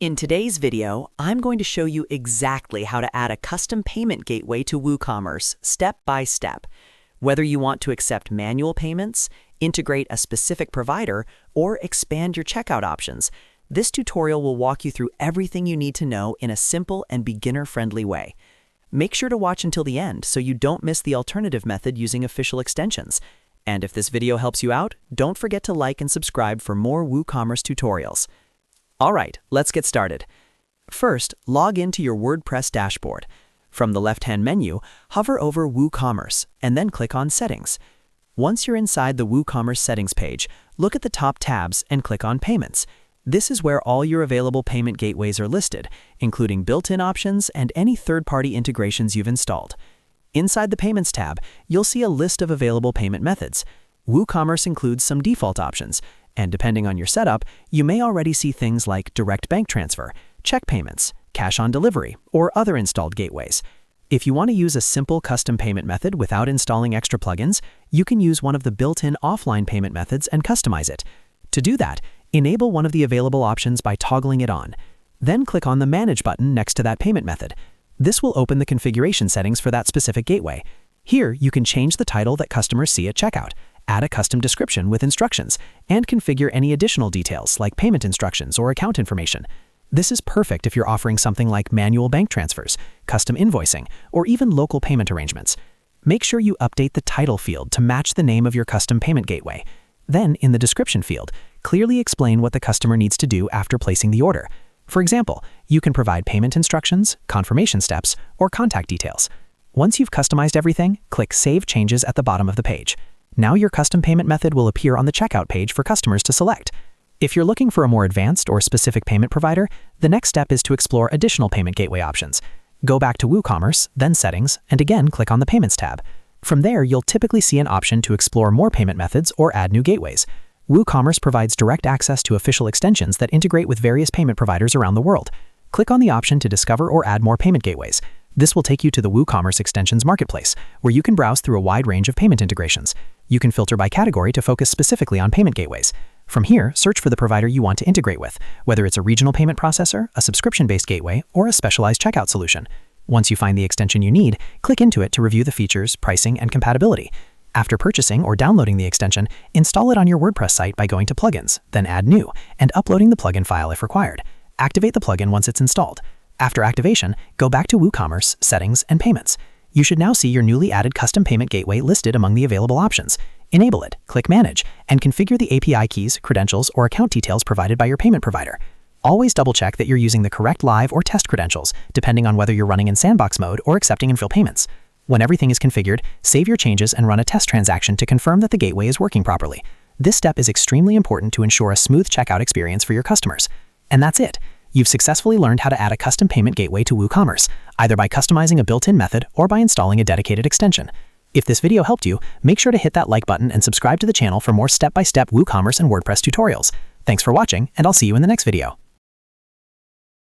In today's video, I'm going to show you exactly how to add a custom payment gateway to WooCommerce, step by step. Whether you want to accept manual payments, integrate a specific provider, or expand your checkout options, this tutorial will walk you through everything you need to know in a simple and beginner-friendly way. Make sure to watch until the end so you don't miss the alternative method using official extensions. And if this video helps you out, don't forget to like and subscribe for more WooCommerce tutorials. All right, let's get started. First, log into your WordPress dashboard. From the left-hand menu, hover over WooCommerce and then click on Settings. Once you're inside the WooCommerce settings page, look at the top tabs and click on Payments. This is where all your available payment gateways are listed, including built-in options and any third-party integrations you've installed. Inside the Payments tab, you'll see a list of available payment methods. WooCommerce includes some default options, and depending on your setup, you may already see things like direct bank transfer, check payments, cash on delivery, or other installed gateways. If you want to use a simple custom payment method without installing extra plugins, you can use one of the built-in offline payment methods and customize it. To do that, enable one of the available options by toggling it on. Then click on the Manage button next to that payment method. This will open the configuration settings for that specific gateway. Here, you can change the title that customers see at checkout, add a custom description with instructions, and configure any additional details like payment instructions or account information. This is perfect if you're offering something like manual bank transfers, custom invoicing, or even local payment arrangements. Make sure you update the title field to match the name of your custom payment gateway. Then, in the description field, clearly explain what the customer needs to do after placing the order. For example, you can provide payment instructions, confirmation steps, or contact details. Once you've customized everything, click Save Changes at the bottom of the page. Now your custom payment method will appear on the checkout page for customers to select. If you're looking for a more advanced or specific payment provider, the next step is to explore additional payment gateway options. Go back to WooCommerce, then Settings, and again click on the Payments tab. From there, you'll typically see an option to explore more payment methods or add new gateways. WooCommerce provides direct access to official extensions that integrate with various payment providers around the world. Click on the option to discover or add more payment gateways. This will take you to the WooCommerce Extensions Marketplace, where you can browse through a wide range of payment integrations. You can filter by category to focus specifically on payment gateways. From here, search for the provider you want to integrate with, whether it's a regional payment processor, a subscription-based gateway, or a specialized checkout solution. Once you find the extension you need, click into it to review the features, pricing, and compatibility. After purchasing or downloading the extension, install it on your WordPress site by going to Plugins, then Add New, and uploading the plugin file if required. Activate the plugin once it's installed. After activation, go back to WooCommerce, Settings, and Payments. You should now see your newly added custom payment gateway listed among the available options. Enable it, click Manage, and configure the API keys, credentials, or account details provided by your payment provider. Always double-check that you're using the correct live or test credentials, depending on whether you're running in sandbox mode or accepting and fill payments. When everything is configured, save your changes and run a test transaction to confirm that the gateway is working properly. This step is extremely important to ensure a smooth checkout experience for your customers. And that's it. You've successfully learned how to add a custom payment gateway to WooCommerce, either by customizing a built-in method or by installing a dedicated extension. If this video helped you, make sure to hit that like button and subscribe to the channel for more step-by-step WooCommerce and WordPress tutorials. Thanks for watching, and I'll see you in the next video.